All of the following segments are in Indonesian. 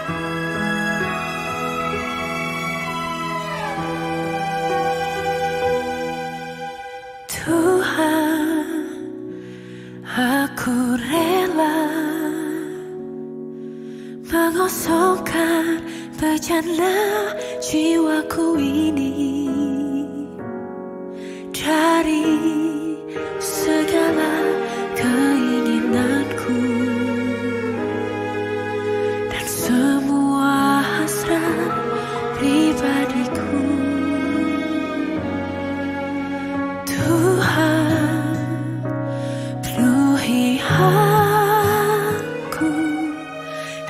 Tuhan, aku rela mengosongkan bejana jiwaku ini dari segala keinginanku dan semua hasrat pribadiku. Tuhan, penuhi aku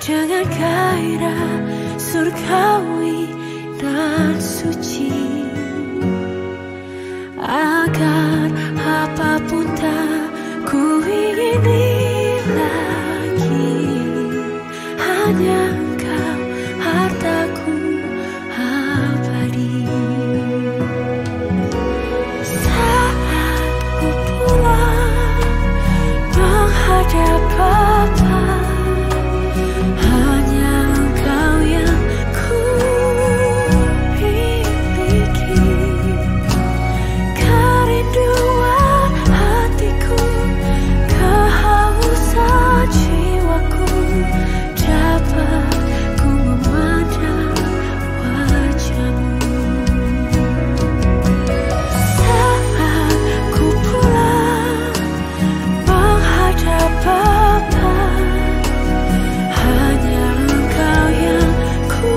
dengan gairah surgawi dan suci, agar apapun tak ku ingini lagi, hanya Engkau hartaku abadi. Saat ku pulang menghadap Bapa, hanya Engkau yang ku miliki. Kerinduan hatiku, kehausan jiwaku, dapat ku memandang wajah-Mu. Saat ku pulang menghadap Bapa, hanya Engkau yang ku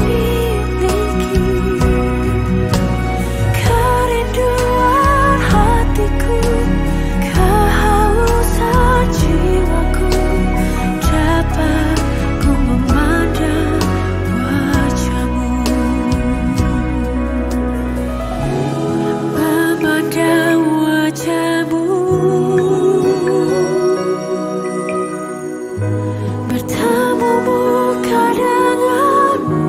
miliki. Kerinduan hatiku, kehausan jiwaku, dapat ku memandang wajah-Mu. Memandang wajah-Mu, bertemu muka denganmu.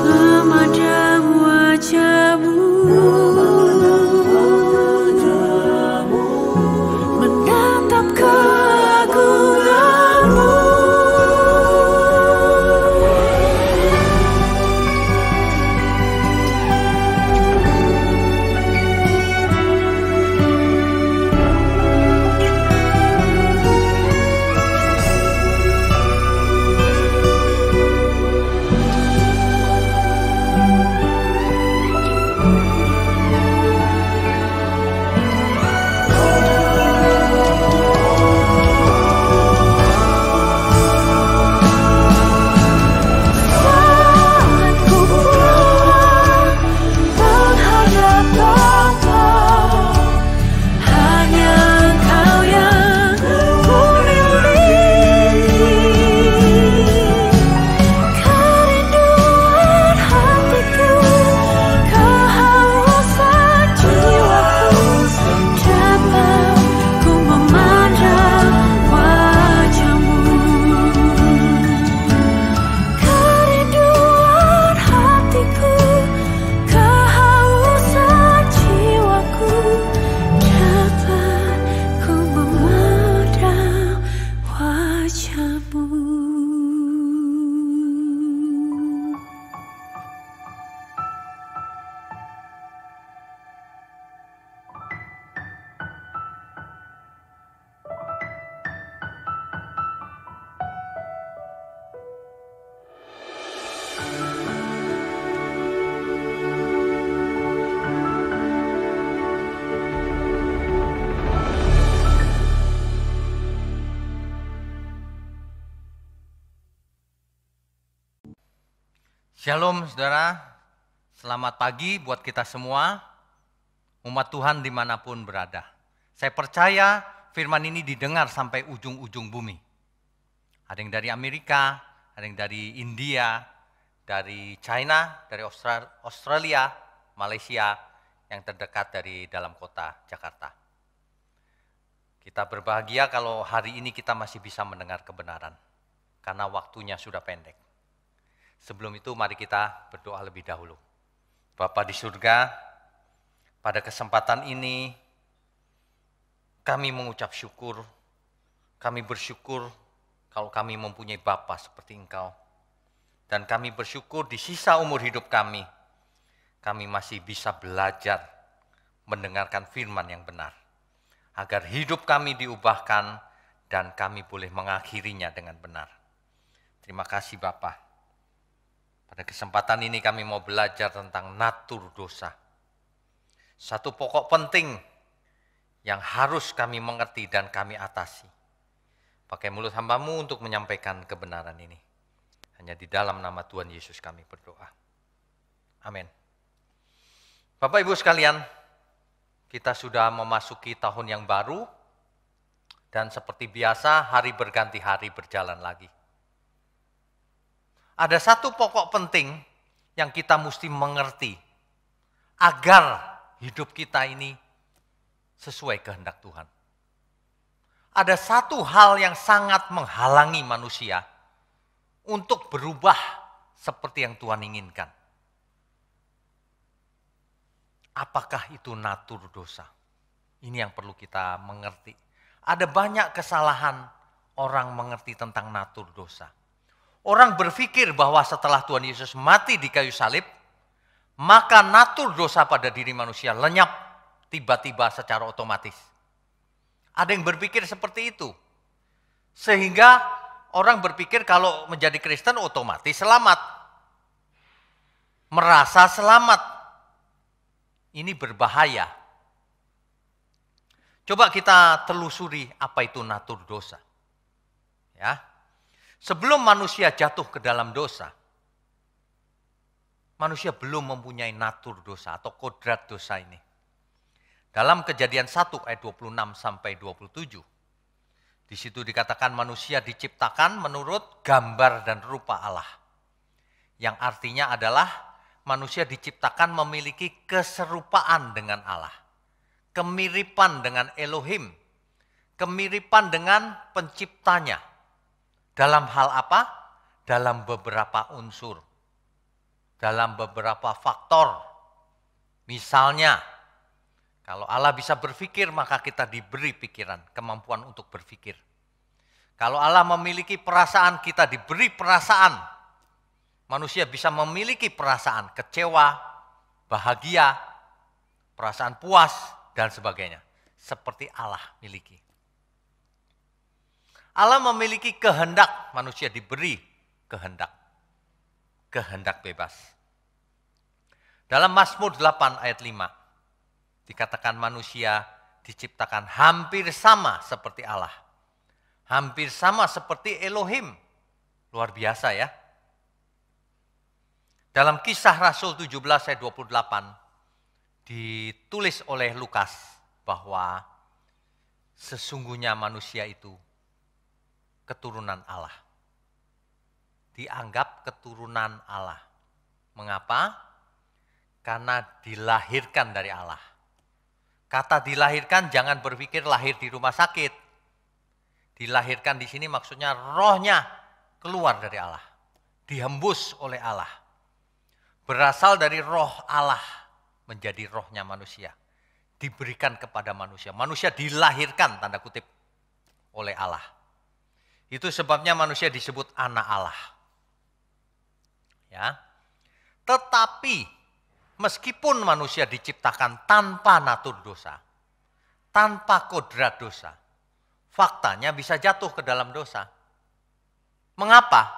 Memandang wajah-Mu, menatap keagungan-Mu. Saat ku pulang menghadap Bapa, hanya Engkau yang ku miliki. Kerinduan hatiku, kehausan jiwaku, dapat ku memandang wajah-Mu. Kerinduan hatiku, kehausan jiwaku, dapat ku memandang wajah-Mu. Shalom saudara, selamat pagi buat kita semua, umat Tuhan dimanapun berada. Saya percaya firman ini didengar sampai ujung-ujung bumi. Ada yang dari Amerika, ada yang dari India, dari China, dari Australia, Malaysia, yang terdekat dari dalam kota Jakarta. Kita berbahagia kalau hari ini kita masih bisa mendengar kebenaran, karena waktunya sudah pendek. Sebelum itu mari kita berdoa lebih dahulu. Bapa di surga, pada kesempatan ini kami mengucap syukur Kami bersyukur kalau kami mempunyai Bapa seperti Engkau. Dan kami bersyukur di sisa umur hidup kami masih bisa belajar mendengarkan firman yang benar. Agar hidup kami diubahkan dan kami boleh mengakhirinya dengan benar. Terima kasih Bapa. Pada kesempatan ini kami mau belajar tentang natur dosa. Satu pokok penting yang harus kami mengerti dan kami atasi. Pakai mulut hamba-Mu untuk menyampaikan kebenaran ini. Hanya di dalam nama Tuhan Yesus kami berdoa. Amin. Bapak Ibu sekalian, kita sudah memasuki tahun yang baru. Dan seperti biasa, hari berganti hari berjalan lagi. Ada satu pokok penting yang kita mesti mengerti. Agar hidup kita ini sesuai kehendak Tuhan. Ada satu hal yang sangat menghalangi manusia untuk berubah seperti yang Tuhan inginkan. Apakah itu natur dosa? Ini yang perlu kita mengerti. Ada banyak kesalahan orang mengerti tentang natur dosa. Orang berpikir bahwa setelah Tuhan Yesus mati di kayu salib, maka natur dosa pada diri manusia lenyap tiba-tiba secara otomatis. Ada yang berpikir seperti itu. Sehingga orang berpikir kalau menjadi Kristen otomatis selamat. Merasa selamat. Ini berbahaya. Coba kita telusuri apa itu natur dosa. Ya. Sebelum manusia jatuh ke dalam dosa, manusia belum mempunyai natur dosa atau kodrat dosa ini. Dalam Kejadian 1 ayat 26 sampai 27. Di situ dikatakan manusia diciptakan menurut gambar dan rupa Allah. Yang artinya adalah manusia diciptakan memiliki keserupaan dengan Allah. Kemiripan dengan Elohim. Kemiripan dengan penciptanya. Dalam hal apa? Dalam beberapa unsur. Dalam beberapa faktor. Misalnya, kalau Allah bisa berpikir, maka kita diberi pikiran, kemampuan untuk berpikir. Kalau Allah memiliki perasaan, kita diberi perasaan. Manusia bisa memiliki perasaan kecewa, bahagia, perasaan puas, dan sebagainya. Seperti Allah miliki. Allah memiliki kehendak, manusia diberi kehendak. Kehendak bebas. Dalam Mazmur 8 ayat 5. Dikatakan manusia diciptakan hampir sama seperti Allah. Hampir sama seperti Elohim. Luar biasa ya. Dalam Kisah Rasul 17 ayat 28 ditulis oleh Lukas bahwa sesungguhnya manusia itu keturunan Allah. Dianggap keturunan Allah. Mengapa? Karena dilahirkan dari Allah. Kata dilahirkan jangan berpikir lahir di rumah sakit. Dilahirkan di sini maksudnya rohnya keluar dari Allah. Dihembus oleh Allah. Berasal dari roh Allah menjadi rohnya manusia. Diberikan kepada manusia. Manusia dilahirkan tanda kutip oleh Allah. Itu sebabnya manusia disebut anak Allah. Ya. Tetapi meskipun manusia diciptakan tanpa natur dosa, tanpa kodrat dosa, faktanya bisa jatuh ke dalam dosa. Mengapa?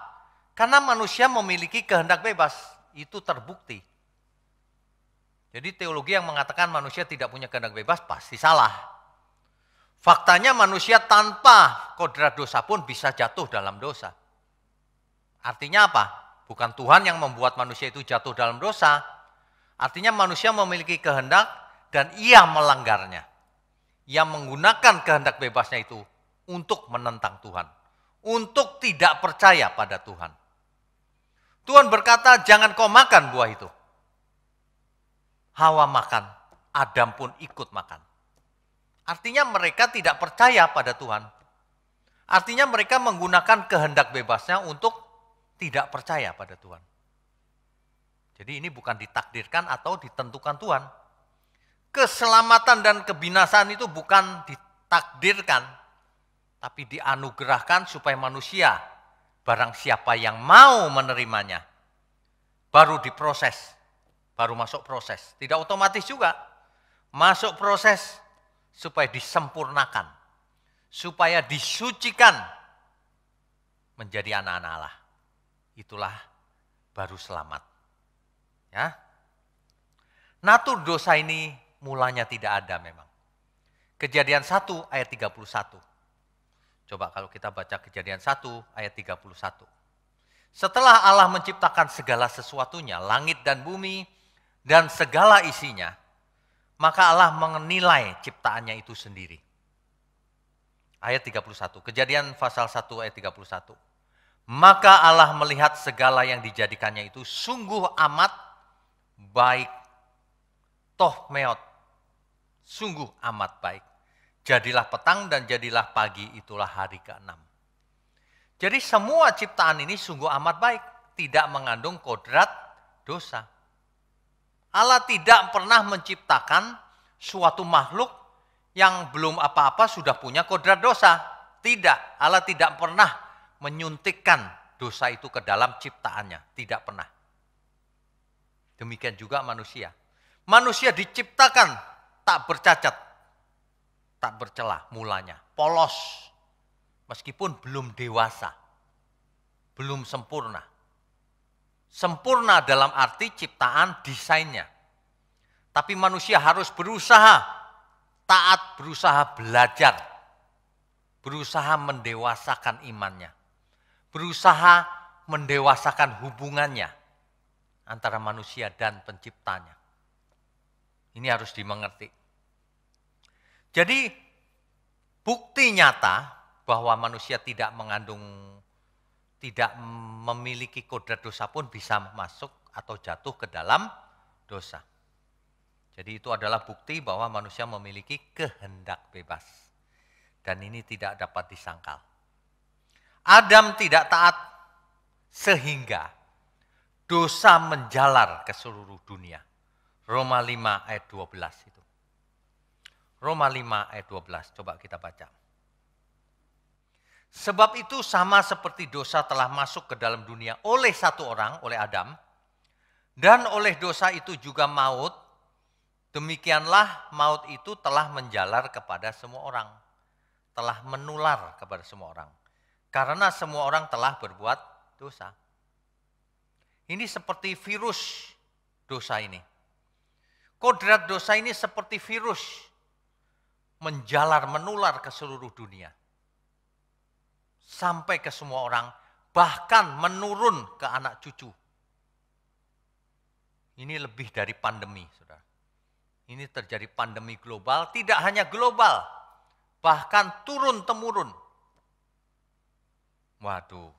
Karena manusia memiliki kehendak bebas, itu terbukti. Jadi teologi yang mengatakan manusia tidak punya kehendak bebas pasti salah. Faktanya manusia tanpa kodrat dosa pun bisa jatuh dalam dosa. Artinya apa? Bukan Tuhan yang membuat manusia itu jatuh dalam dosa. Artinya manusia memiliki kehendak dan ia melanggarnya. Ia menggunakan kehendak bebasnya itu untuk menentang Tuhan. Untuk tidak percaya pada Tuhan. Tuhan berkata, jangan kau makan buah itu. Hawa makan, Adam pun ikut makan. Artinya mereka tidak percaya pada Tuhan. Artinya mereka menggunakan kehendak bebasnya untuk tidak percaya pada Tuhan. Jadi ini bukan ditakdirkan atau ditentukan Tuhan. Keselamatan dan kebinasaan itu bukan ditakdirkan, tapi dianugerahkan supaya manusia, barang siapa yang mau menerimanya, baru diproses, baru masuk proses. Tidak otomatis juga, masuk proses supaya disempurnakan, supaya disucikan menjadi anak-anak Allah. Itulah baru selamat. Ya. Natur dosa ini mulanya tidak ada memang. Kejadian 1 ayat 31. Coba kalau kita baca Kejadian 1 ayat 31. Setelah Allah menciptakan segala sesuatunya, langit dan bumi dan segala isinya, maka Allah menilai ciptaannya itu sendiri. Ayat 31, Kejadian pasal 1 ayat 31. Maka Allah melihat segala yang dijadikannya itu sungguh amat baik. Tohmeot, sungguh amat baik. Jadilah petang dan jadilah pagi, itulah hari ke-6. Jadi semua ciptaan ini sungguh amat baik, tidak mengandung kodrat dosa. Allah tidak pernah menciptakan suatu makhluk yang belum apa-apa sudah punya kodrat dosa. Tidak, Allah tidak pernah menyuntikkan dosa itu ke dalam ciptaannya, tidak pernah. Demikian juga manusia. Manusia diciptakan tak bercacat, tak bercelah mulanya, polos, meskipun belum dewasa, belum sempurna. Sempurna dalam arti ciptaan desainnya. Tapi manusia harus berusaha, taat, berusaha belajar, berusaha mendewasakan imannya, berusaha mendewasakan hubungannya antara manusia dan penciptanya. Ini harus dimengerti. Jadi bukti nyata bahwa manusia tidak memiliki kodrat dosa pun bisa masuk atau jatuh ke dalam dosa. Jadi itu adalah bukti bahwa manusia memiliki kehendak bebas. Dan ini tidak dapat disangkal. Adam tidak taat sehingga dosa menjalar ke seluruh dunia. Roma 5 ayat 12 itu. Roma 5 ayat 12, coba kita baca. Sebab itu sama seperti dosa telah masuk ke dalam dunia oleh satu orang, oleh Adam, dan oleh dosa itu juga maut, demikianlah maut itu telah menjalar kepada semua orang, telah menular kepada semua orang. Karena semua orang telah berbuat dosa. Ini seperti virus dosa ini. Kodrat dosa ini seperti virus menjalar, menular ke seluruh dunia. Sampai ke semua orang, bahkan menurun ke anak cucu. Ini lebih dari pandemi, saudara. Ini terjadi pandemi global, tidak hanya global, bahkan turun-temurun. Waduh,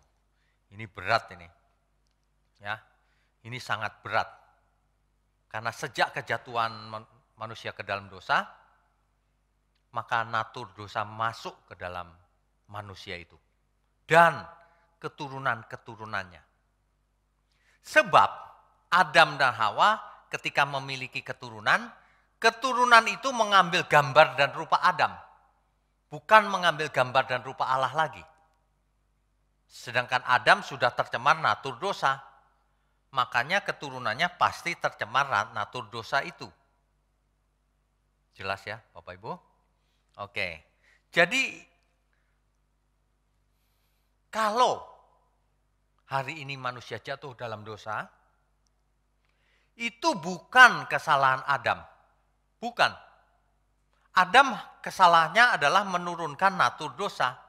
ini berat ini. Ya, ini sangat berat. Karena sejak kejatuhan manusia ke dalam dosa, maka natur dosa masuk ke dalam manusia itu. Dan keturunan-keturunannya. Sebab Adam dan Hawa ketika memiliki keturunan, keturunan itu mengambil gambar dan rupa Adam. Bukan mengambil gambar dan rupa Allah lagi. Sedangkan Adam sudah tercemar natur dosa. Makanya keturunannya pasti tercemar natur dosa itu. Jelas ya Bapak Ibu? Oke. Jadi kalau hari ini manusia jatuh dalam dosa, itu bukan kesalahan Adam. Bukan. Adam kesalahannya adalah menurunkan natur dosa.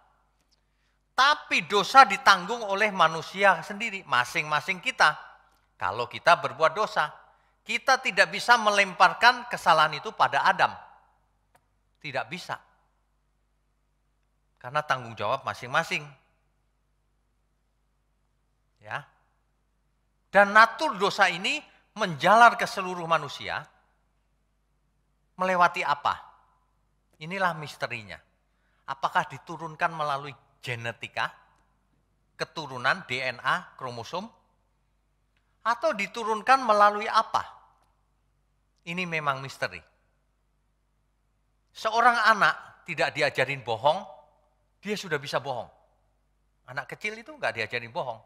Tapi dosa ditanggung oleh manusia sendiri, masing-masing kita. Kalau kita berbuat dosa, kita tidak bisa melemparkan kesalahan itu pada Adam. Tidak bisa. Karena tanggung jawab masing-masing. Ya. Dan natur dosa ini menjalar ke seluruh manusia. Melewati apa? Inilah misterinya. Apakah diturunkan melalui genetika, keturunan, DNA, kromosom? Atau diturunkan melalui apa? Ini memang misteri. Seorang anak tidak diajarin bohong, Dia sudah bisa bohong. Anak kecil itu nggak diajarin bohong,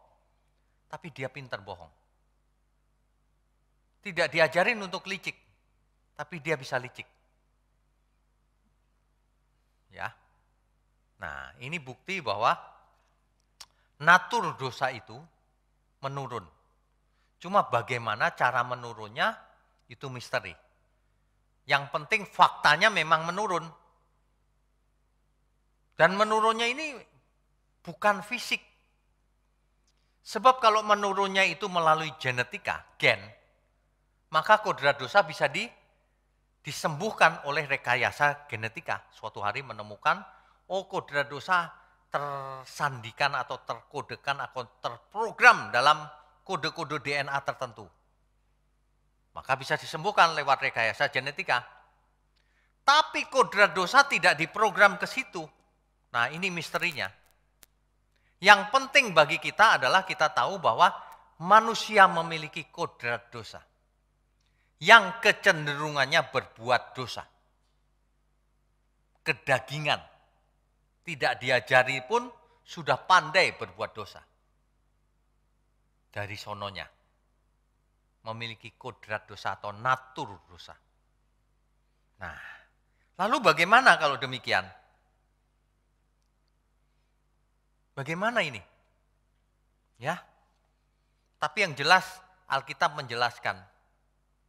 tapi dia pintar bohong. Tidak diajarin untuk licik, tapi dia bisa licik. Ya. Nah, ini bukti bahwa natur dosa itu menurun. Cuma bagaimana cara menurunnya itu misteri. Yang penting faktanya memang menurun. Dan menurunnya ini bukan fisik. Sebab kalau menurunnya itu melalui genetika, gen, maka kodrat dosa bisa disembuhkan oleh rekayasa genetika. Suatu hari menemukan, kodrat dosa tersandikan atau terkodekan atau terprogram dalam kode-kode DNA tertentu. Maka bisa disembuhkan lewat rekayasa genetika. Tapi kodrat dosa tidak diprogram ke situ. Nah, ini misterinya. Yang penting bagi kita adalah kita tahu bahwa manusia memiliki kodrat dosa. Yang kecenderungannya berbuat dosa. Kedagingan. Tidak diajari pun sudah pandai berbuat dosa. Dari sononya. Memiliki kodrat dosa atau natur dosa. Nah, lalu bagaimana kalau demikian? Bagaimana ini? Ya. Tapi yang jelas Alkitab menjelaskan.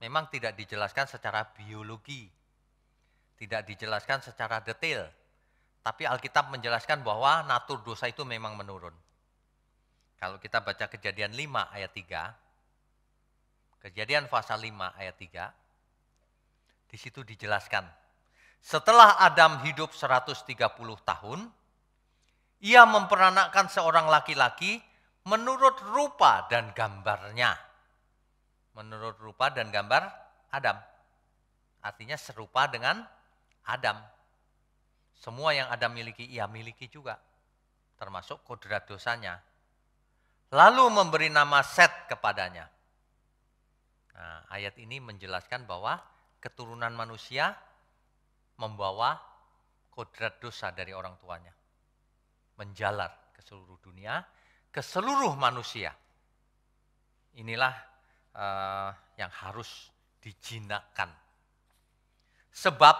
Memang tidak dijelaskan secara biologi. Tidak dijelaskan secara detail. Tapi Alkitab menjelaskan bahwa natur dosa itu memang menurun. Kalau kita baca Kejadian 5 ayat 3. Kejadian pasal 5 ayat 3. Di situ dijelaskan. Setelah Adam hidup 130 tahun. Ia memperanakkan seorang laki-laki menurut rupa dan gambarnya. Menurut rupa dan gambar Adam. Artinya serupa dengan Adam. Semua yang Adam miliki, ia miliki juga. Termasuk kodrat dosanya. Lalu memberi nama Set kepadanya. Nah, ayat ini menjelaskan bahwa keturunan manusia membawa kodrat dosa dari orang tuanya. Menjalar ke seluruh dunia, ke seluruh manusia. Inilah yang harus dijinakkan. Sebab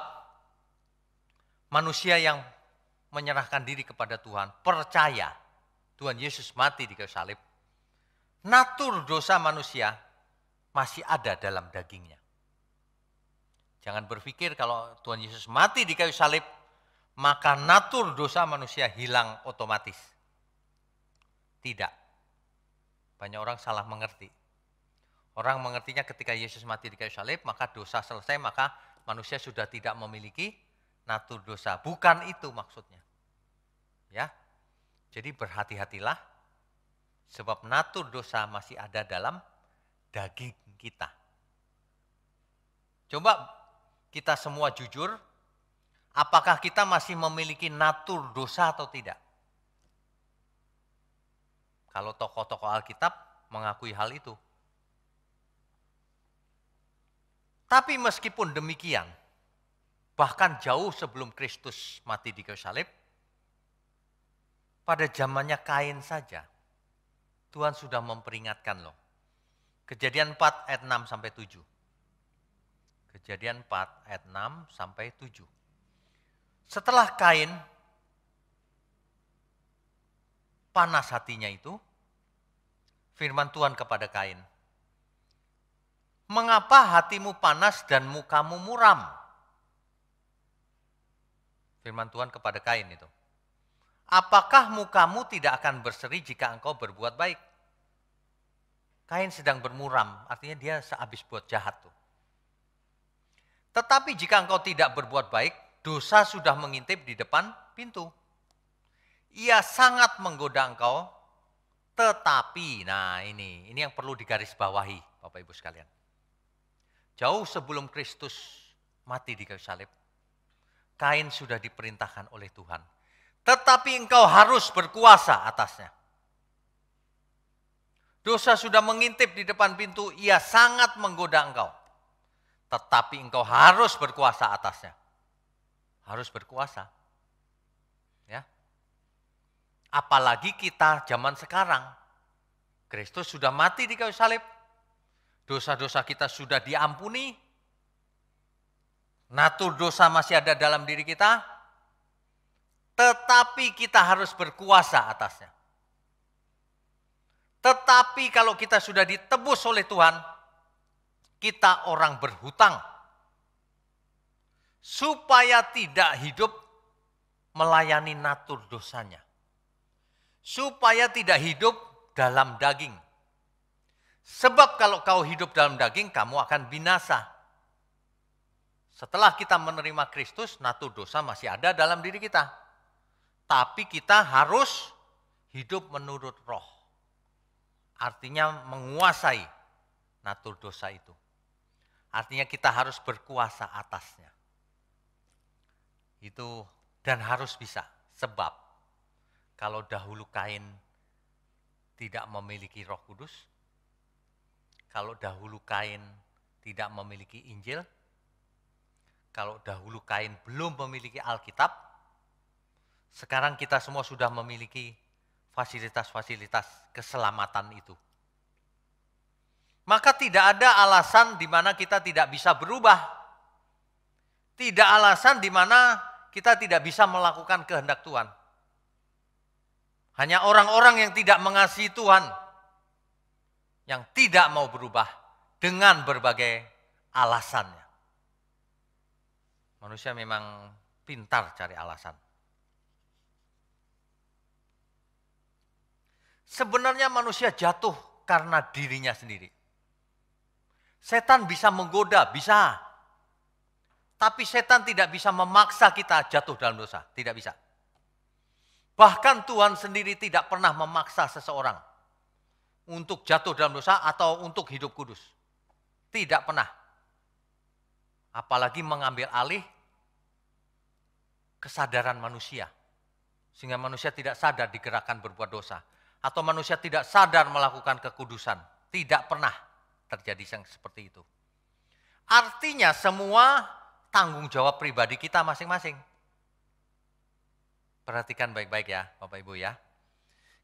manusia yang menyerahkan diri kepada Tuhan, percaya Tuhan Yesus mati di kayu salib, natur dosa manusia masih ada dalam dagingnya. Jangan berpikir kalau Tuhan Yesus mati di kayu salib, maka natur dosa manusia hilang otomatis. Tidak. Banyak orang salah mengerti. Orang mengertinya ketika Yesus mati di kayu salib, maka dosa selesai, maka manusia sudah tidak memiliki natur dosa. Bukan itu maksudnya. Ya. Jadi berhati-hatilah, sebab natur dosa masih ada dalam daging kita. Coba kita semua jujur, apakah kita masih memiliki natur dosa atau tidak? Kalau tokoh-tokoh Alkitab mengakui hal itu. Tapi meskipun demikian, bahkan jauh sebelum Kristus mati di kayu salib, pada zamannya Kain saja, Tuhan sudah memperingatkan loh. Kejadian 4 ayat 6 sampai 7. Kejadian 4 ayat 6 sampai 7. Setelah Kain panas hatinya itu, firman Tuhan kepada Kain, mengapa hatimu panas dan mukamu muram? Firman Tuhan kepada Kain itu. Apakah mukamu tidak akan berseri jika engkau berbuat baik? Kain sedang bermuram, artinya dia sehabis buat jahat tuh. Tetapi jika engkau tidak berbuat baik, dosa sudah mengintip di depan pintu. Ia sangat menggoda engkau, tetapi, nah ini yang perlu digarisbawahi Bapak Ibu sekalian. Jauh sebelum Kristus mati di kayu salib, Kain sudah diperintahkan oleh Tuhan. Tetapi engkau harus berkuasa atasnya. Dosa sudah mengintip di depan pintu, ia sangat menggoda engkau. Tetapi engkau harus berkuasa atasnya. Harus berkuasa. Ya. Apalagi kita zaman sekarang. Kristus sudah mati di kayu salib. Dosa-dosa kita sudah diampuni. Natur dosa masih ada dalam diri kita. Tetapi kita harus berkuasa atasnya. Tetapi kalau kita sudah ditebus oleh Tuhan, kita orang berhutang. Supaya tidak hidup melayani natur dosanya. Supaya tidak hidup dalam daging. Sebab kalau kau hidup dalam daging, kamu akan binasa. Setelah kita menerima Kristus, natur dosa masih ada dalam diri kita. Tapi kita harus hidup menurut roh. Artinya menguasai natur dosa itu. Artinya kita harus berkuasa atasnya. Itu dan harus bisa. Sebab kalau dahulu Kain tidak memiliki Roh Kudus, kalau dahulu Kain tidak memiliki Injil, kalau dahulu Kain belum memiliki Alkitab, sekarang kita semua sudah memiliki fasilitas-fasilitas keselamatan itu. Maka tidak ada alasan di mana kita tidak bisa berubah. Tidak alasan di mana kita tidak bisa melakukan kehendak Tuhan. Hanya orang-orang yang tidak mengasihi Tuhan, yang tidak mau berubah dengan berbagai alasannya. Manusia memang pintar cari alasan. Sebenarnya manusia jatuh karena dirinya sendiri. Setan bisa menggoda, bisa. Tapi setan tidak bisa memaksa kita jatuh dalam dosa, tidak bisa. Bahkan Tuhan sendiri tidak pernah memaksa seseorang untuk jatuh dalam dosa atau untuk hidup kudus. Tidak pernah. Apalagi mengambil alih kesadaran manusia. Sehingga manusia tidak sadar digerakkan berbuat dosa. Atau manusia tidak sadar melakukan kekudusan. Tidak pernah terjadi yang seperti itu. Artinya semua tanggung jawab pribadi kita masing-masing. Perhatikan baik-baik ya Bapak Ibu ya.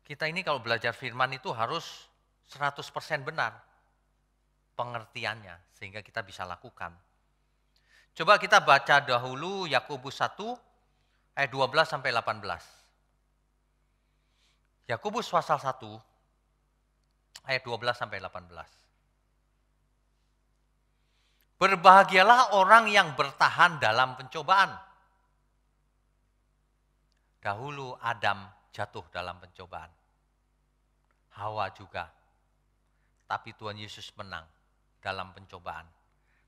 Kita ini kalau belajar firman itu harus 100% benar pengertiannya sehingga kita bisa lakukan. Coba kita baca dahulu Yakobus 1 ayat 12 sampai 18. Yakobus pasal 1 ayat 12 sampai 18. Berbahagialah orang yang bertahan dalam pencobaan. Dahulu Adam jatuh dalam pencobaan. Hawa juga. Tapi Tuhan Yesus menang dalam pencobaan.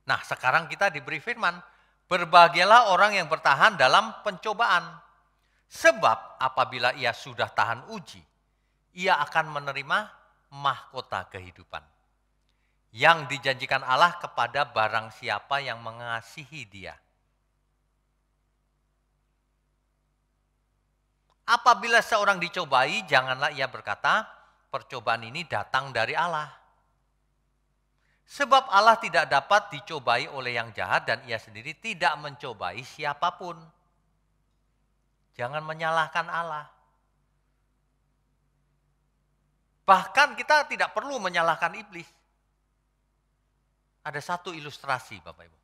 Nah, sekarang kita diberi firman, berbahagialah orang yang bertahan dalam pencobaan. Sebab apabila ia sudah tahan uji, ia akan menerima mahkota kehidupan yang dijanjikan Allah kepada barang siapa yang mengasihi Dia. Apabila seorang dicobai, janganlah ia berkata, percobaan ini datang dari Allah. Sebab Allah tidak dapat dicobai oleh yang jahat dan ia sendiri tidak mencobai siapapun. Jangan menyalahkan Allah. Bahkan kita tidak perlu menyalahkan iblis. Ada satu ilustrasi Bapak Ibu.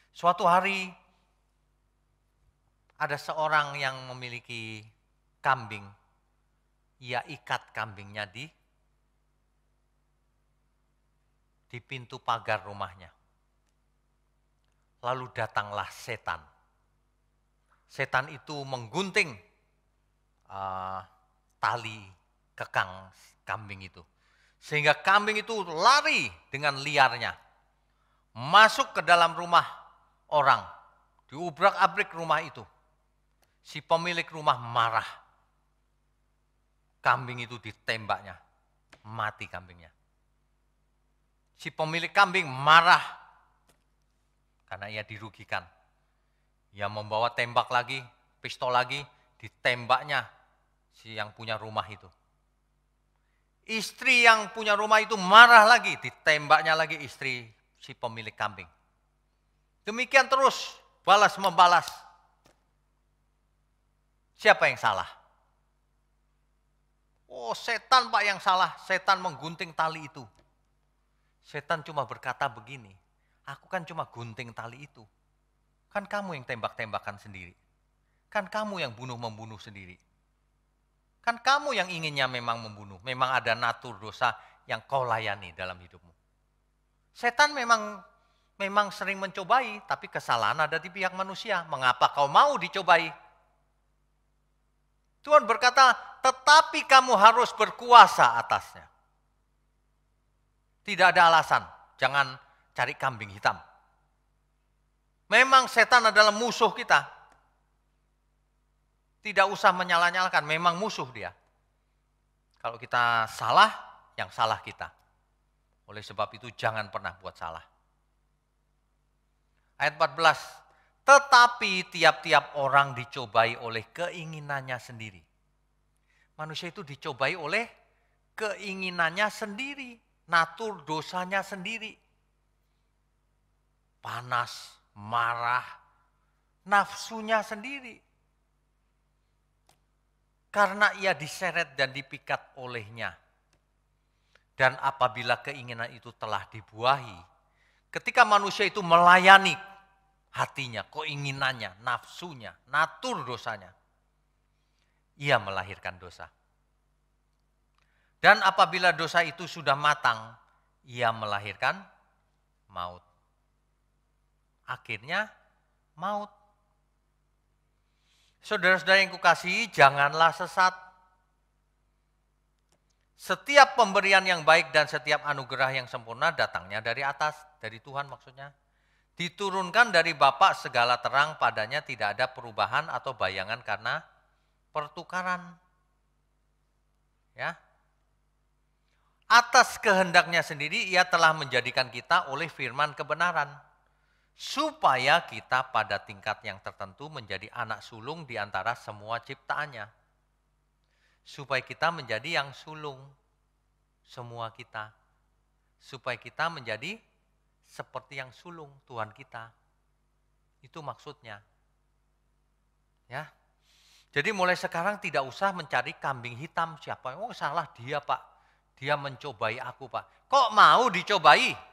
Suatu hari ada seorang yang memiliki kambing. Ia ikat kambingnya di pintu pagar rumahnya. Lalu datanglah setan. Setan itu menggunting tali kekang kambing itu. Sehingga kambing itu lari dengan liarnya. Masuk ke dalam rumah orang. Diubrak-abrik rumah itu. Si pemilik rumah marah. Kambing itu ditembaknya. Mati kambingnya. Si pemilik kambing marah. Karena ia dirugikan. Ia membawa tembak lagi, pistol lagi, ditembaknya si yang punya rumah itu. Istri yang punya rumah itu marah lagi, ditembaknya lagi istri si pemilik kambing. Demikian terus, balas membalas. Siapa yang salah? Oh, setan Pak yang salah, setan menggunting tali itu. Setan cuma berkata begini, aku kan cuma gunting tali itu. Kan kamu yang tembak-tembakan sendiri. Kan kamu yang bunuh-membunuh sendiri. Kan kamu yang inginnya memang membunuh. Memang ada natur dosa yang kau layani dalam hidupmu. Setan memang sering mencobai, tapi kesalahan ada di pihak manusia. Mengapa kau mau dicobai? Tuhan berkata, tetapi kamu harus berkuasa atasnya. Tidak ada alasan, jangan cari kambing hitam. Memang setan adalah musuh kita. Tidak usah menyalah-nyalakan, memang musuh dia. Kalau kita salah, yang salah kita. Oleh sebab itu jangan pernah buat salah. Ayat 14, tetapi tiap-tiap orang dicobai oleh keinginannya sendiri. Manusia itu dicobai oleh keinginannya sendiri, natur dosanya sendiri. Panas, marah, nafsunya sendiri. Karena ia diseret dan dipikat olehnya. Dan apabila keinginan itu telah dibuahi, ketika manusia itu melayani hatinya, keinginannya, nafsunya, natur dosanya, ia melahirkan dosa. Dan apabila dosa itu sudah matang, ia melahirkan maut. Akhirnya maut. Saudara-saudara yang kukasihi, janganlah sesat. Setiap pemberian yang baik dan setiap anugerah yang sempurna datangnya dari atas, dari Tuhan maksudnya. Diturunkan dari Bapa segala terang, padanya tidak ada perubahan atau bayangan karena pertukaran. Ya. Atas kehendaknya sendiri ia telah menjadikan kita oleh firman kebenaran. Supaya kita pada tingkat yang tertentu menjadi anak sulung di antara semua ciptaannya. Supaya kita menjadi yang sulung, semua kita. Supaya kita menjadi seperti yang sulung Tuhan kita. Itu maksudnya. Ya. Jadi mulai sekarang tidak usah mencari kambing hitam siapa. Oh salah dia Pak, dia mencobai aku Pak. Kok mau dicobai?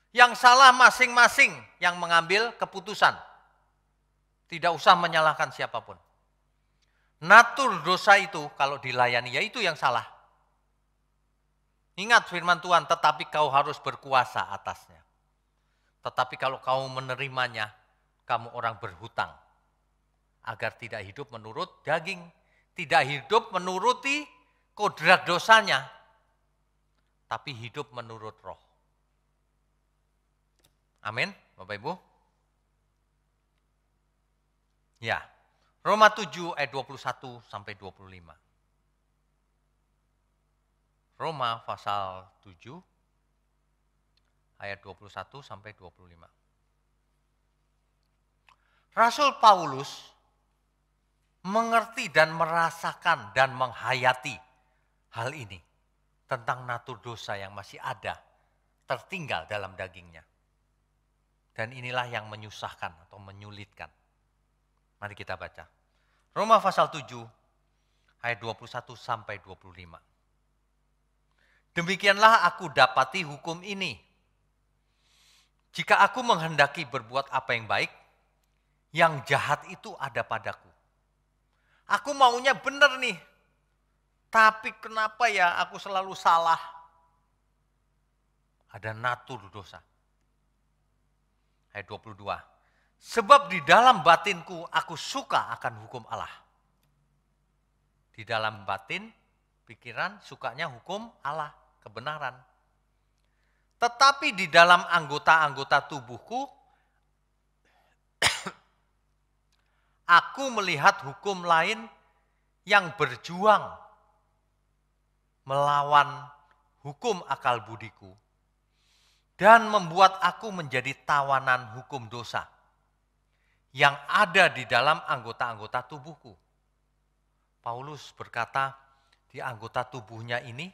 Yang salah masing-masing yang mengambil keputusan. Tidak usah menyalahkan siapapun. Natur dosa itu kalau dilayani, ya itu yang salah. Ingat firman Tuhan, tetapi kau harus berkuasa atasnya. Tetapi kalau kau menerimanya, kamu orang berhutang. Agar tidak hidup menurut daging. Tidak hidup menuruti kodrat dosanya. Tapi hidup menurut roh. Amin, Bapak Ibu. Ya, Roma 7 ayat 21 sampai 25. Roma pasal 7 ayat 21 sampai 25. Rasul Paulus mengerti dan merasakan dan menghayati hal ini tentang natur dosa yang masih ada, tertinggal dalam dagingnya. Dan inilah yang menyusahkan atau menyulitkan. Mari kita baca. Roma pasal 7 ayat 21 sampai 25. Demikianlah aku dapati hukum ini. Jika aku menghendaki berbuat apa yang baik, yang jahat itu ada padaku. Aku maunya benar nih. Tapi kenapa ya aku selalu salah? Ada natur dosa. Ayat 22. Sebab di dalam batinku aku suka akan hukum Allah. Di dalam batin, pikiran, sukanya hukum Allah, kebenaran. Tetapi di dalam anggota-anggota tubuhku, aku melihat hukum lain yang berjuang melawan hukum akal budiku. Dan membuat aku menjadi tawanan hukum dosa yang ada di dalam anggota-anggota tubuhku. Paulus berkata di anggota tubuhnya ini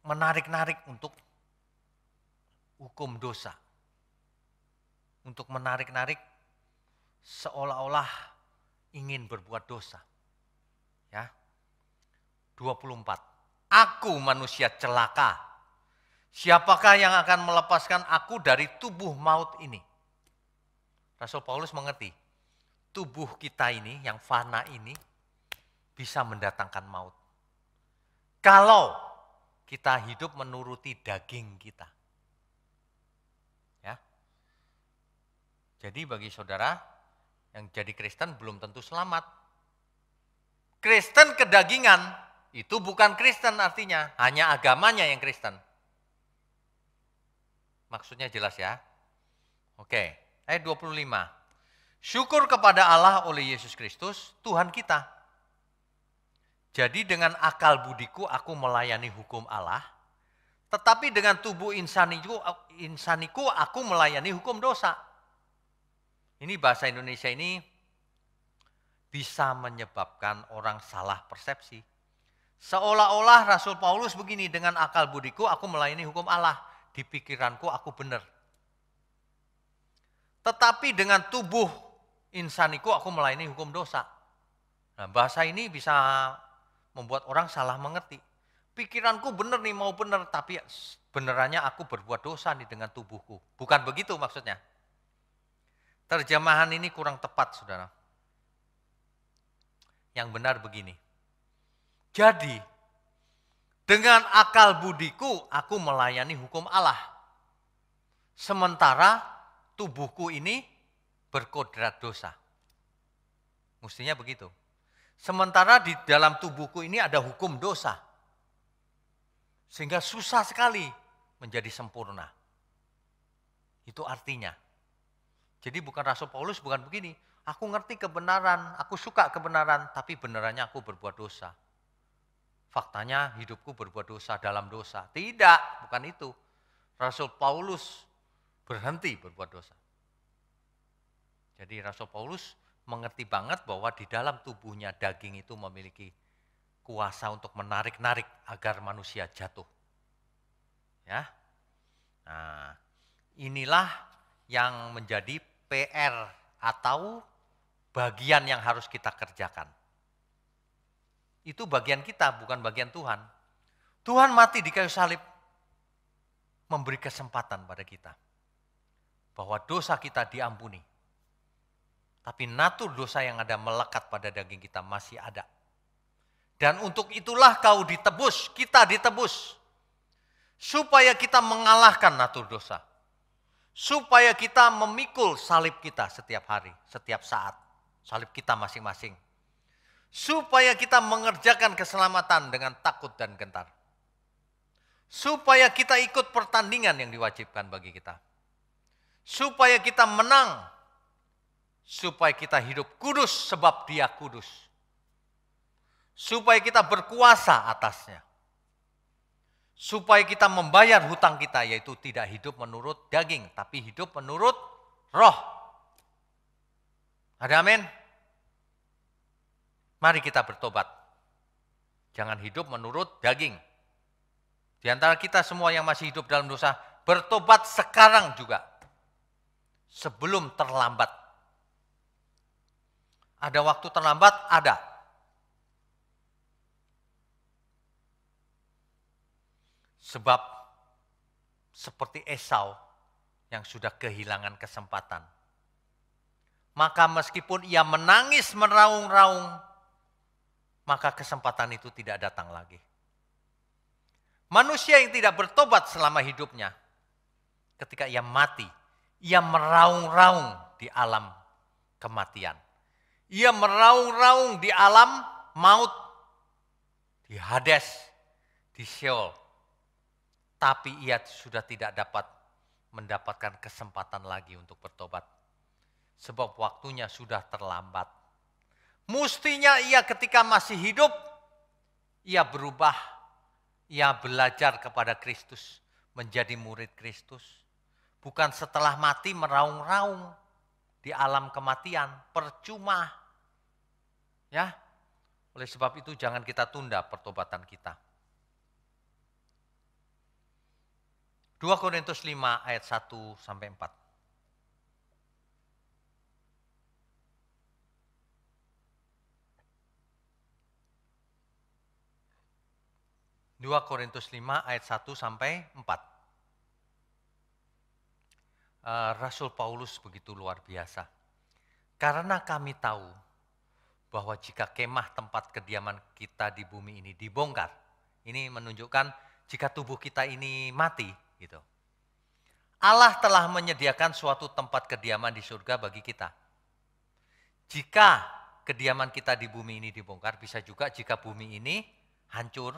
menarik-narik untuk hukum dosa. Untuk menarik-narik seolah-olah ingin berbuat dosa. Ya. 24. Aku manusia celaka. Siapakah yang akan melepaskan aku dari tubuh maut ini? Rasul Paulus mengerti, tubuh kita ini yang fana ini bisa mendatangkan maut. Kalau kita hidup menuruti daging kita. Ya. Jadi bagi saudara yang jadi Kristen belum tentu selamat. Kristen kedagingan itu bukan Kristen artinya, hanya agamanya yang Kristen. Maksudnya jelas ya. Oke, ayat 25. Syukur kepada Allah oleh Yesus Kristus, Tuhan kita. Jadi dengan akal budiku aku melayani hukum Allah, tetapi dengan tubuh insaniku aku melayani hukum dosa. Ini bahasa Indonesia ini bisa menyebabkan orang salah persepsi. Seolah-olah Rasul Paulus begini, dengan akal budiku aku melayani hukum Allah. Di pikiranku aku benar. Tetapi dengan tubuh insaniku aku melayani hukum dosa. Nah, bahasa ini bisa membuat orang salah mengerti. Pikiranku benar nih, mau benar, tapi benerannya aku berbuat dosa nih dengan tubuhku. Bukan begitu maksudnya. Terjemahan ini kurang tepat, saudara. Yang benar begini. Jadi, dengan akal budiku aku melayani hukum Allah. Sementara tubuhku ini berkodrat dosa. Mestinya begitu. Sementara di dalam tubuhku ini ada hukum dosa. Sehingga susah sekali menjadi sempurna. Itu artinya. Jadi bukan Rasul Paulus bukan begini. Aku ngerti kebenaran, aku suka kebenaran, tapi benerannya aku berbuat dosa. Faktanya hidupku berbuat dosa dalam dosa. Tidak, bukan itu. Rasul Paulus berhenti berbuat dosa. Jadi Rasul Paulus mengerti banget bahwa di dalam tubuhnya daging itu memiliki kuasa untuk menarik-narik agar manusia jatuh. Ya. Nah, inilah yang menjadi PR atau bagian yang harus kita kerjakan. Itu bagian kita, bukan bagian Tuhan. Tuhan mati di kayu salib, memberi kesempatan pada kita. Bahwa dosa kita diampuni. Tapi natur dosa yang ada melekat pada daging kita masih ada. Dan untuk itulah kau ditebus, kita ditebus. Supaya kita mengalahkan natur dosa. Supaya kita memikul salib kita setiap hari, setiap saat. Salib kita masing-masing. Supaya kita mengerjakan keselamatan dengan takut dan gentar. Supaya kita ikut pertandingan yang diwajibkan bagi kita. Supaya kita menang. Supaya kita hidup kudus sebab Dia kudus. Supaya kita berkuasa atasnya. Supaya kita membayar hutang kita, yaitu tidak hidup menurut daging, tapi hidup menurut roh. Ada amin? Mari kita bertobat. Jangan hidup menurut daging. Di antara kita semua yang masih hidup dalam dosa, bertobat sekarang juga. Sebelum terlambat. Ada waktu terlambat? Ada. Sebab seperti Esau yang sudah kehilangan kesempatan. Maka meskipun ia menangis meraung-raung, maka kesempatan itu tidak datang lagi. Manusia yang tidak bertobat selama hidupnya, ketika ia mati, ia meraung-raung di alam kematian. Ia meraung-raung di alam maut, di Hades, di Sheol. Tapi ia sudah tidak dapat mendapatkan kesempatan lagi untuk bertobat. Sebab waktunya sudah terlambat. Mestinya ia ketika masih hidup, ia berubah, ia belajar kepada Kristus, menjadi murid Kristus. Bukan setelah mati meraung-raung di alam kematian, percuma. Ya, oleh sebab itu jangan kita tunda pertobatan kita. 2 Korintus 5 ayat 1-4. 2 Korintus 5 ayat 1 sampai 4. Rasul Paulus begitu luar biasa. Karena kami tahu bahwa jika kemah tempat kediaman kita di bumi ini dibongkar, ini menunjukkan jika tubuh kita ini mati, gitu. Allah telah menyediakan suatu tempat kediaman di surga bagi kita. Jika kediaman kita di bumi ini dibongkar, bisa juga jika bumi ini hancur,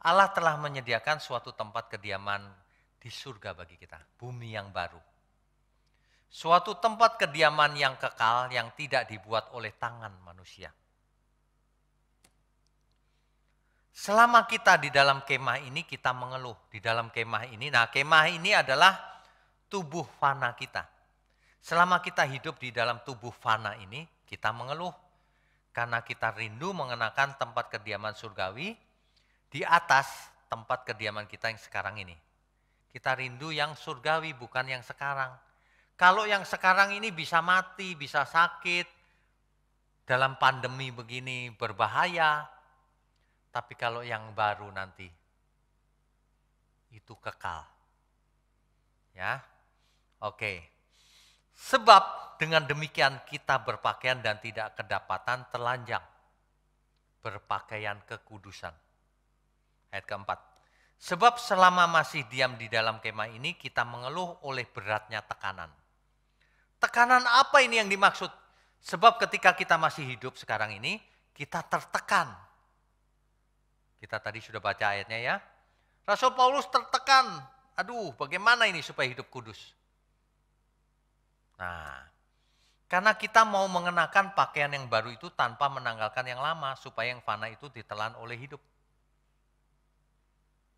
Allah telah menyediakan suatu tempat kediaman di surga bagi kita, bumi yang baru. Suatu tempat kediaman yang kekal yang tidak dibuat oleh tangan manusia. Selama kita di dalam kemah ini kita mengeluh. Di dalam kemah ini, nah kemah ini adalah tubuh fana kita. Selama kita hidup di dalam tubuh fana ini, kita mengeluh. Karena kita rindu mengenakan tempat kediaman surgawi di atas tempat kediaman kita yang sekarang ini. Kita rindu yang surgawi, bukan yang sekarang. Kalau yang sekarang ini bisa mati, bisa sakit, dalam pandemi begini berbahaya. Tapi kalau yang baru nanti, itu kekal. Ya, oke. Sebab dengan demikian kita berpakaian dan tidak kedapatan telanjang. Berpakaian kekudusan. Ayat keempat. Sebab selama masih diam di dalam kemah ini, kita mengeluh oleh beratnya tekanan. Tekanan apa ini yang dimaksud? Sebab ketika kita masih hidup sekarang ini, kita tertekan. Kita tadi sudah baca ayatnya ya. Rasul Paulus tertekan. Aduh, bagaimana ini supaya hidup kudus? Nah, karena kita mau mengenakan pakaian yang baru itu tanpa menanggalkan yang lama, supaya yang fana itu ditelan oleh hidup.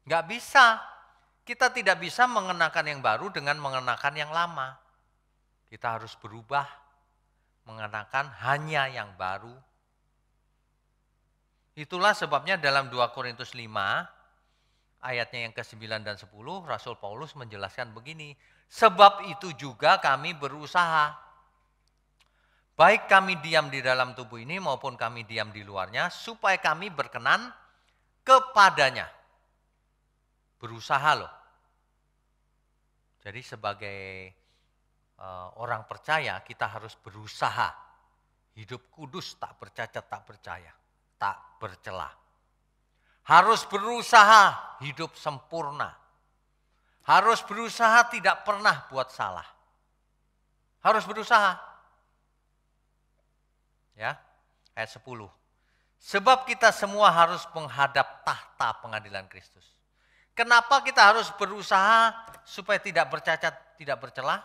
Nggak bisa. Kita tidak bisa mengenakan yang baru dengan mengenakan yang lama. Kita harus berubah, mengenakan hanya yang baru. Itulah sebabnya dalam 2 Korintus 5, ayatnya yang ke-9 dan 10, Rasul Paulus menjelaskan begini. Sebab itu juga kami berusaha. Baik kami diam di dalam tubuh ini maupun kami diam di luarnya, supaya kami berkenan kepadanya. Berusaha loh. Jadi sebagai orang percaya kita harus berusaha. Hidup kudus, tak bercacat, tak percaya, tak bercela. Harus berusaha hidup sempurna. Harus berusaha tidak pernah buat salah. Harus berusaha. Ya, ayat 10. Sebab kita semua harus menghadap tahta pengadilan Kristus. Kenapa kita harus berusaha supaya tidak bercacat, tidak bercela?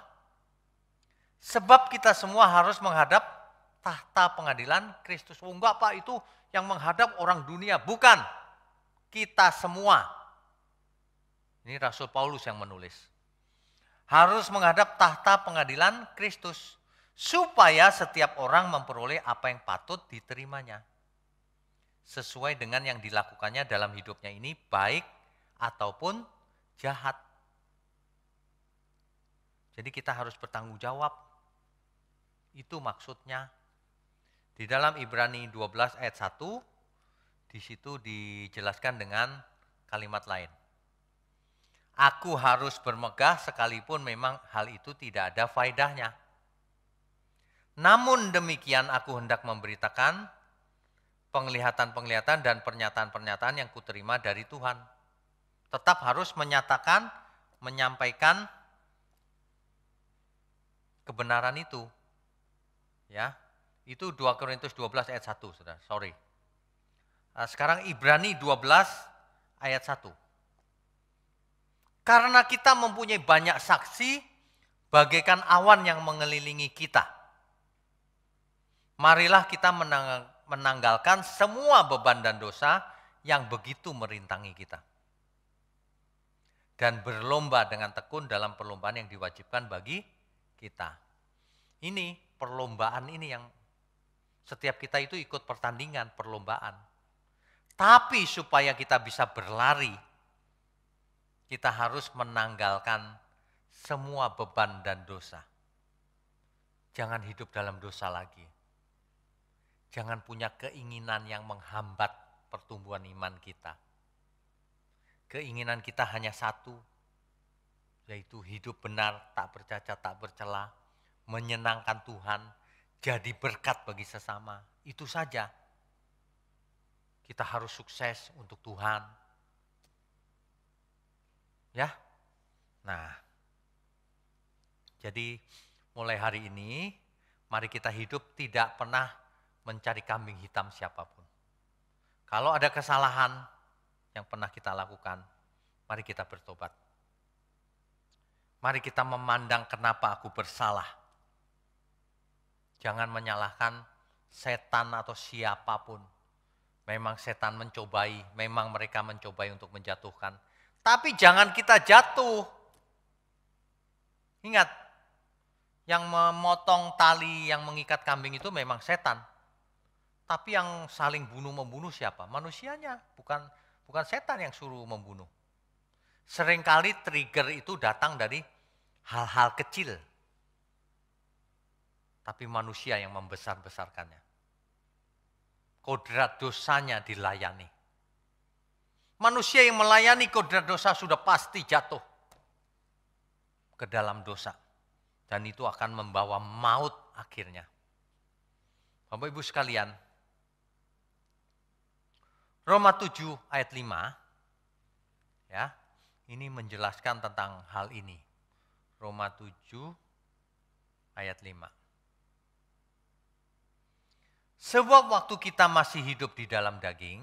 Sebab kita semua harus menghadap tahta pengadilan Kristus. Oh enggak Pak, itu yang menghadap orang dunia. Bukan, kita semua. Ini Rasul Paulus yang menulis. Harus menghadap tahta pengadilan Kristus. Supaya setiap orang memperoleh apa yang patut diterimanya. Sesuai dengan yang dilakukannya dalam hidupnya ini, baik ataupun jahat. Jadi kita harus bertanggung jawab. Itu maksudnya. Di dalam Ibrani 12 ayat 1, di situ dijelaskan dengan kalimat lain. Aku harus bermegah sekalipun memang hal itu tidak ada faedahnya. Namun demikian aku hendak memberitakan penglihatan-penglihatan dan pernyataan-pernyataan yang kuterima dari Tuhan. Tetap harus menyatakan, menyampaikan kebenaran itu. Ya, itu 2 Korintus 12 ayat 1, Saudara. Sorry. Sekarang Ibrani 12 ayat 1. Karena kita mempunyai banyak saksi bagaikan awan yang mengelilingi kita. Marilah kita menanggalkan semua beban dan dosa yang begitu merintangi kita. Dan berlomba dengan tekun dalam perlombaan yang diwajibkan bagi kita. Ini perlombaan ini yang setiap kita itu ikut pertandingan, perlombaan. Tapi supaya kita bisa berlari, kita harus menanggalkan semua beban dan dosa. Jangan hidup dalam dosa lagi. Jangan punya keinginan yang menghambat pertumbuhan iman kita. Keinginan kita hanya satu, yaitu hidup benar, tak bercacat, tak bercela, menyenangkan Tuhan, jadi berkat bagi sesama. Itu saja. Kita harus sukses untuk Tuhan. Ya. Nah, jadi mulai hari ini, mari kita hidup tidak pernah mencari kambing hitam siapapun. Kalau ada kesalahan yang pernah kita lakukan, mari kita bertobat. Mari kita memandang kenapa aku bersalah. Jangan menyalahkan setan atau siapapun. Memang setan mencobai, memang mereka mencobai untuk menjatuhkan. Tapi jangan kita jatuh. Ingat, yang memotong tali, yang mengikat kambing itu memang setan. Tapi yang saling bunuh-membunuh siapa? Manusianya, bukan setan yang suruh membunuh. Seringkali trigger itu datang dari hal-hal kecil. Tapi manusia yang membesar-besarkannya. Kodrat dosanya dilayani. Manusia yang melayani kodrat dosa sudah pasti jatuh ke dalam dosa. Dan itu akan membawa maut akhirnya. Bapak Ibu sekalian, Roma 7 ayat 5, ya, ini menjelaskan tentang hal ini. Roma 7 ayat 5. Sebab waktu kita masih hidup di dalam daging,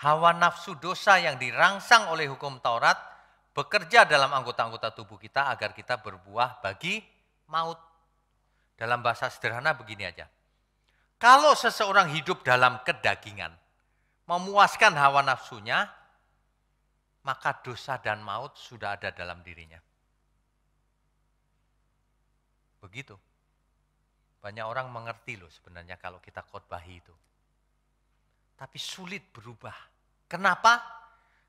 hawa nafsu dosa yang dirangsang oleh hukum Taurat bekerja dalam anggota-anggota tubuh kita agar kita berbuah bagi maut. Dalam bahasa sederhana begini aja. Kalau seseorang hidup dalam kedagingan, memuaskan hawa nafsunya, maka dosa dan maut sudah ada dalam dirinya. Begitu. Banyak orang mengerti loh sebenarnya kalau kita khotbahi itu. Tapi sulit berubah. Kenapa?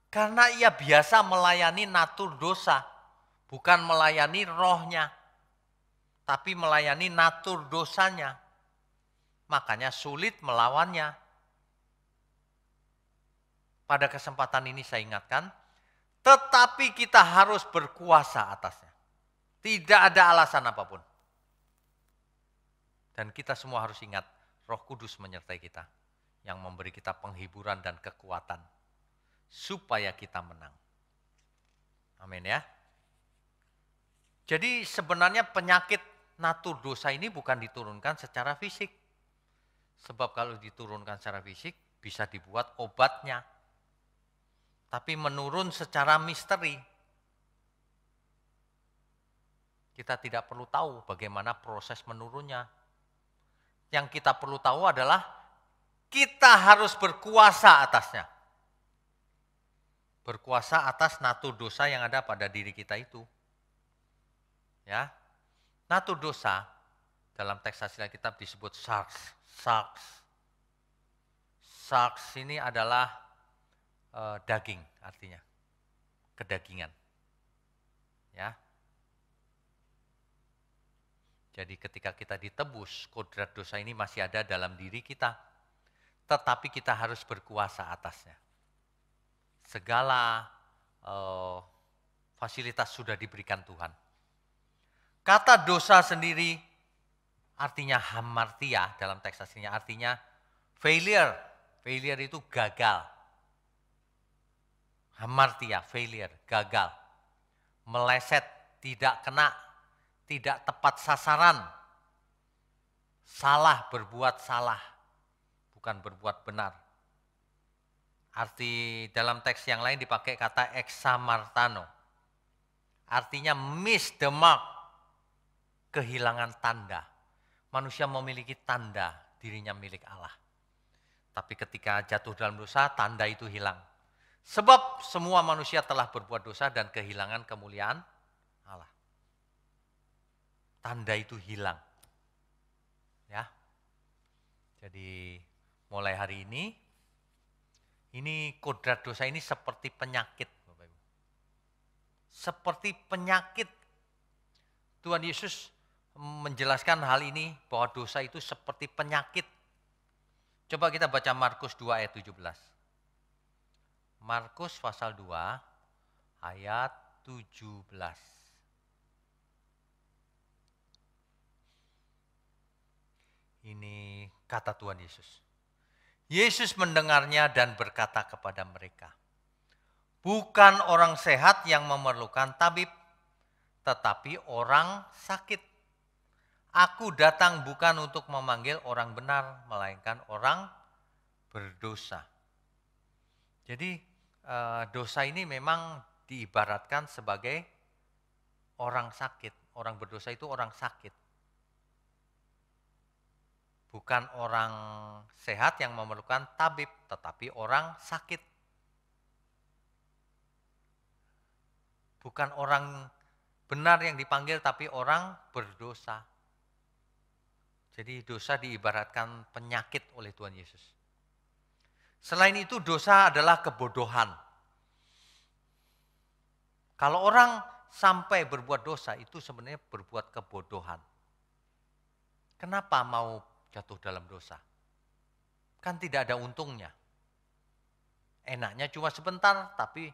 Karena ia biasa melayani natur dosa. Bukan melayani rohnya. Tapi melayani natur dosanya. Makanya sulit melawannya. Pada kesempatan ini saya ingatkan, tetapi kita harus berkuasa atasnya. Tidak ada alasan apapun. Dan kita semua harus ingat, Roh Kudus menyertai kita. Yang memberi kita penghiburan dan kekuatan. Supaya kita menang. Amin ya. Jadi sebenarnya penyakit natur dosa ini bukan diturunkan secara fisik. Sebab kalau diturunkan secara fisik, bisa dibuat obatnya. Tapi menurun secara misteri. Kita tidak perlu tahu bagaimana proses menurunnya. Yang kita perlu tahu adalah kita harus berkuasa atasnya. Berkuasa atas natur dosa yang ada pada diri kita itu. Ya. Natur dosa dalam teks asli Alkitab disebut sarx. Sarx ini adalah daging artinya. Kedagingan. Ya. Jadi ketika kita ditebus, kodrat dosa ini masih ada dalam diri kita. Tetapi kita harus berkuasa atasnya. Segala fasilitas sudah diberikan Tuhan. Kata dosa sendiri artinya hamartia dalam teks aslinya. Artinya failure. Failure itu gagal. Hamartia, failure, gagal. Meleset, tidak kena. Tidak tepat sasaran, salah berbuat salah, bukan berbuat benar. Arti dalam teks yang lain dipakai kata examartano. Artinya miss the mark, kehilangan tanda. Manusia memiliki tanda dirinya milik Allah. Tapi ketika jatuh dalam dosa, tanda itu hilang. Sebab semua manusia telah berbuat dosa dan kehilangan kemuliaan Allah. Tanda itu hilang. Ya. Jadi mulai hari ini kodrat dosa ini seperti penyakit, Bapak Ibu. Seperti penyakit. Tuhan Yesus menjelaskan hal ini bahwa dosa itu seperti penyakit. Coba kita baca Markus 2 ayat 17. Markus pasal 2 ayat 17. Ini kata Tuhan Yesus. Yesus mendengarnya dan berkata kepada mereka, bukan orang sehat yang memerlukan tabib, tetapi orang sakit. Aku datang bukan untuk memanggil orang benar, melainkan orang berdosa. Jadi dosa ini memang diibaratkan sebagai orang sakit. Orang berdosa itu orang sakit. Bukan orang sehat yang memerlukan tabib, tetapi orang sakit. Bukan orang benar yang dipanggil, tapi orang berdosa. Jadi dosa diibaratkan penyakit oleh Tuhan Yesus. Selain itu dosa adalah kebodohan. Kalau orang sampai berbuat dosa itu sebenarnya berbuat kebodohan. Kenapa mau jatuh dalam dosa? Kan tidak ada untungnya. Enaknya cuma sebentar, tapi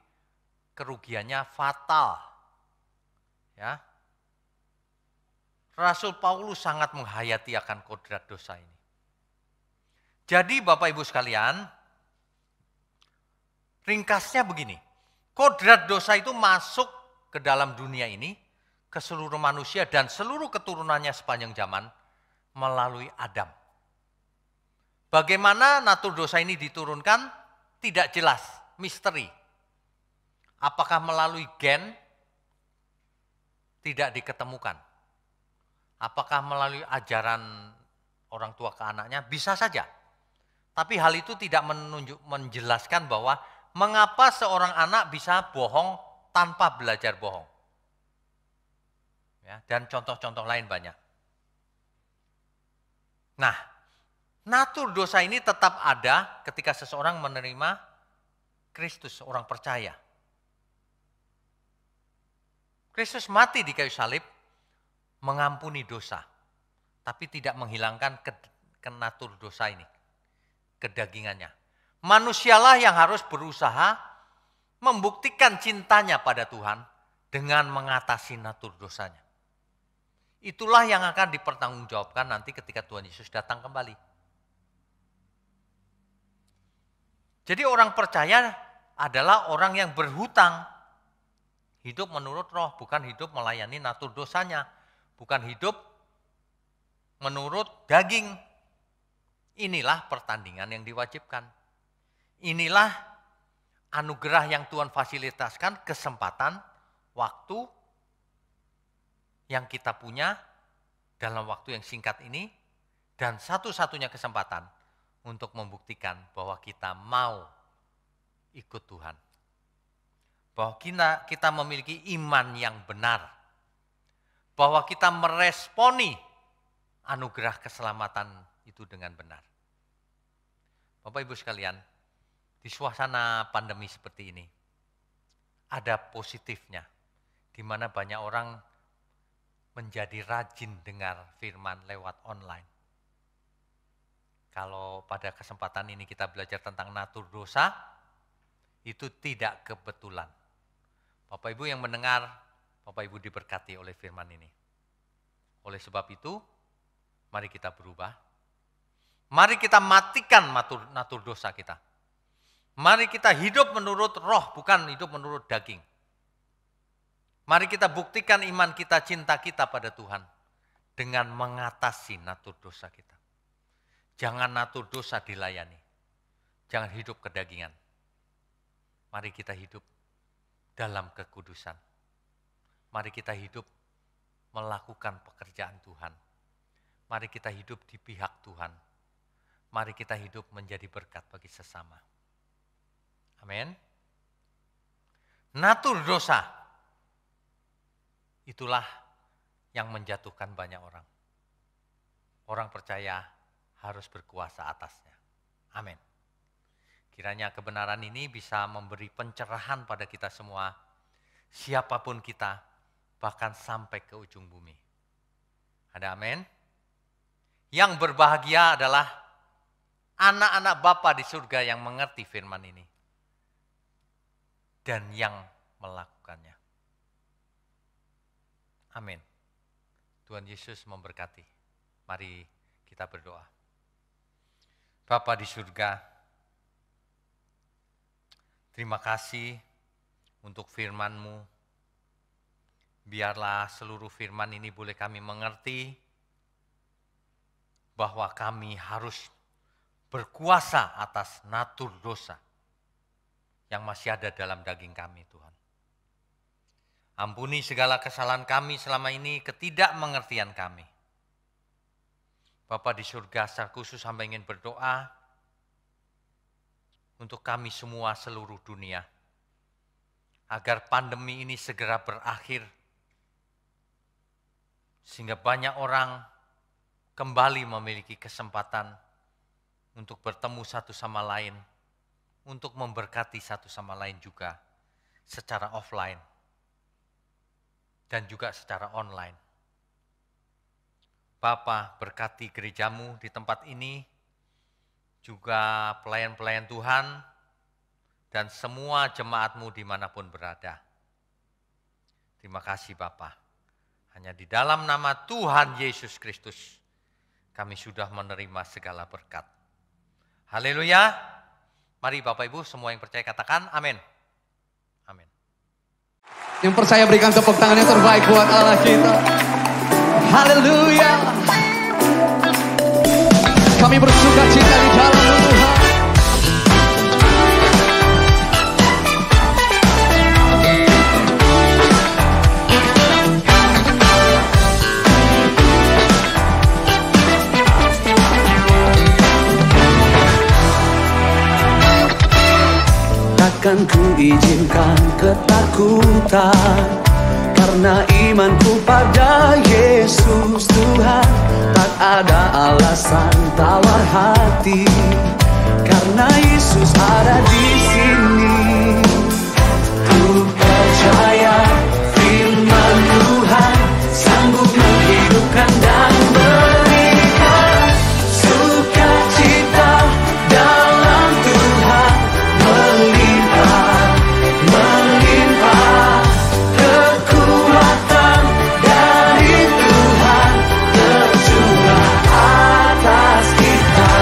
kerugiannya fatal. Ya. Rasul Paulus sangat menghayati akan kodrat dosa ini. Jadi Bapak Ibu sekalian, ringkasnya begini. Kodrat dosa itu masuk ke dalam dunia ini, ke seluruh manusia dan seluruh keturunannya sepanjang zaman melalui Adam. Bagaimana natur dosa ini diturunkan? Tidak jelas, misteri. Apakah melalui gen? Tidak diketemukan. Apakah melalui ajaran orang tua ke anaknya? Bisa saja. Tapi hal itu tidak menjelaskan bahwa mengapa seorang anak bisa bohong tanpa belajar bohong. Ya, dan contoh-contoh lain banyak. Nah, natur dosa ini tetap ada ketika seseorang menerima Kristus, orang percaya. Kristus mati di kayu salib, mengampuni dosa, tapi tidak menghilangkan natur dosa ini, kedagingannya. Manusialah yang harus berusaha membuktikan cintanya pada Tuhan dengan mengatasi natur dosanya. Itulah yang akan dipertanggungjawabkan nanti ketika Tuhan Yesus datang kembali. Jadi orang percaya adalah orang yang berhutang. Hidup menurut roh, bukan hidup melayani natur dosanya. Bukan hidup menurut daging. Inilah pertandingan yang diwajibkan. Inilah anugerah yang Tuhan fasilitaskan, kesempatan, waktu yang kita punya dalam waktu yang singkat ini, dan satu-satunya kesempatan untuk membuktikan bahwa kita mau ikut Tuhan. Bahwa kita memiliki iman yang benar. Bahwa kita meresponi anugerah keselamatan itu dengan benar. Bapak Ibu sekalian, di suasana pandemi seperti ini, ada positifnya, di mana banyak orang menjadi rajin dengar firman lewat online. Kalau pada kesempatan ini kita belajar tentang natur dosa, itu tidak kebetulan. Bapak Ibu yang mendengar, Bapak Ibu diberkati oleh firman ini. Oleh sebab itu, mari kita berubah. Mari kita matikan natur dosa kita. Mari kita hidup menurut roh, bukan hidup menurut daging. Mari kita buktikan iman kita, cinta kita pada Tuhan dengan mengatasi natur dosa kita. Jangan natur dosa dilayani. Jangan hidup kedagingan. Mari kita hidup dalam kekudusan. Mari kita hidup melakukan pekerjaan Tuhan. Mari kita hidup di pihak Tuhan. Mari kita hidup menjadi berkat bagi sesama. Amin. Natur dosa. Itulah yang menjatuhkan banyak orang. Orang percaya harus berkuasa atasnya. Amin. Kiranya kebenaran ini bisa memberi pencerahan pada kita semua, siapapun kita, bahkan sampai ke ujung bumi. Ada amin? Yang berbahagia adalah anak-anak Bapa di surga yang mengerti firman ini. dan yang melakukannya. Amin. Tuhan Yesus memberkati. Mari kita berdoa. Bapa di surga, terima kasih untuk firman-Mu. Biarlah seluruh firman ini boleh kami mengerti bahwa kami harus berkuasa atas natur dosa yang masih ada dalam daging kami, Tuhan. Ampuni segala kesalahan kami selama ini, ketidakmengertian kami. Bapa di surga, secara khusus hamba ingin berdoa untuk kami semua seluruh dunia, agar pandemi ini segera berakhir, sehingga banyak orang kembali memiliki kesempatan untuk bertemu satu sama lain, untuk memberkati satu sama lain juga secara offline dan juga secara online. Bapa, berkati gerejamu di tempat ini, juga pelayan-pelayan Tuhan, dan semua jemaatmu dimanapun berada. Terima kasih Bapa. Hanya di dalam nama Tuhan Yesus Kristus, kami sudah menerima segala berkat. Haleluya. Mari Bapak Ibu semua yang percaya katakan amin. Amin. Yang percaya berikan tepuk tangan yang terbaik buat Allah kita. Haleluya. Kami bersuka cita di dalam Tuhan. Takkan ku izinkan ketakutan, karena imanku pada Yesus Tuhan. Tak ada alasan tawar hati, karena Yesus ada di sini. Ku percaya firman Tuhan sanggup menghidupkan dan berikan sukacita dalam Tuhan. Melimpah kekuatan dari Tuhan tercurah atas kita.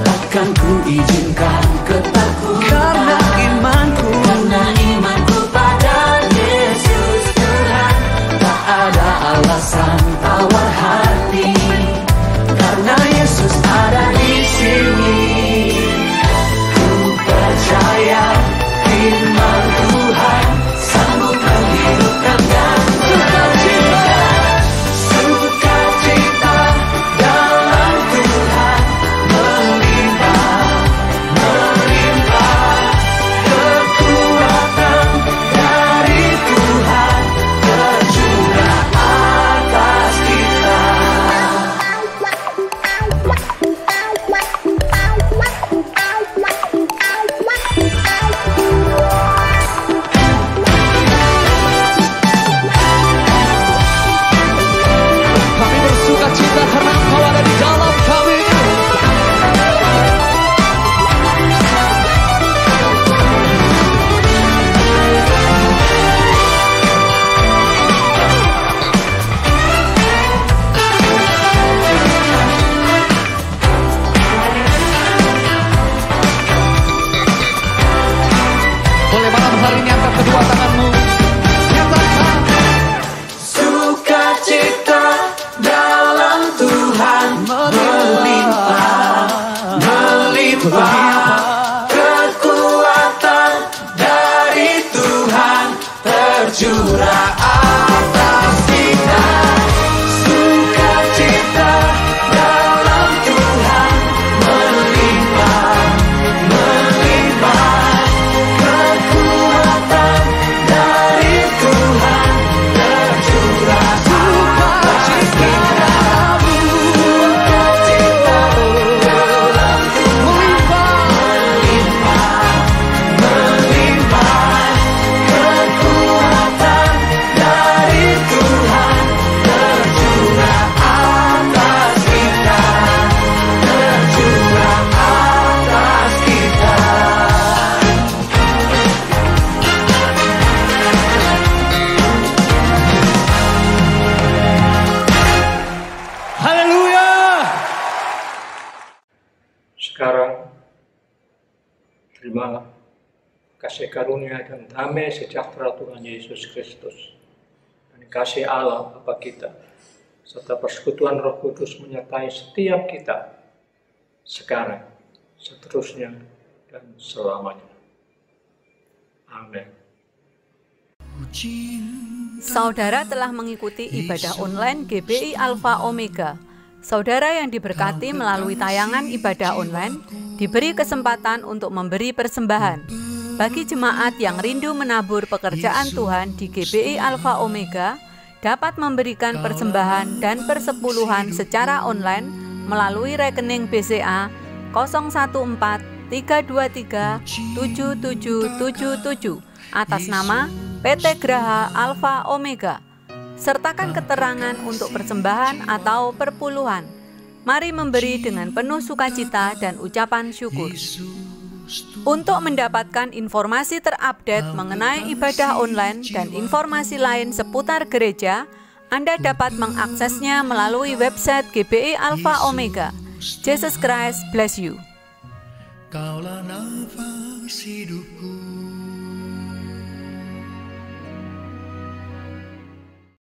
Takkan ku izinkan ketakutan, karena imanku pada Yesus Tuhan. Tak ada alasan tawar hati, karena Yesus ada di sini. Ku percaya firman Tuhan sanggup menghidupkan dan berikan sukacita dalam Tuhan. Melimpah kekuatan dari Tuhan tercurah atas kita. Kami bersuka cita karena Engkau ada di dalam kami. Boleh malam hari ini angkat kedua tanganmu. Nyatakan Sukacita dalam Tuhan melimpah kekuatan dari Tuhan tercurah atas kita. Sukacita dalam Tuhan melimpah kekuatan dari Tuhan tercurah atas kita. Sukacita dalam Tuhan melimpah kekuatan dari Tuhan. bersama kasih karunia dan damai sejahtera Tuhan Yesus Kristus dan kasih Allah Bapa kita serta persekutuan Roh Kudus menyertai setiap kita sekarang, seterusnya, dan selamanya. Amin. Saudara telah mengikuti ibadah online GBI Alpha Omega. Saudara yang diberkati melalui tayangan ibadah online diberi kesempatan untuk memberi persembahan. Bagi jemaat yang rindu menabur pekerjaan Tuhan di GBI Alpha Omega, dapat memberikan persembahan dan persepuluhan secara online melalui rekening BCA 0143237777 atas nama PT Graha Alpha Omega. Sertakan keterangan untuk persembahan atau perpuluhan. Mari memberi dengan penuh sukacita dan ucapan syukur. Untuk mendapatkan informasi terupdate mengenai ibadah online dan informasi lain seputar gereja, Anda dapat mengaksesnya melalui website GBI Alpha Omega. Jesus Christ bless you. Kaulah nafas hidupku.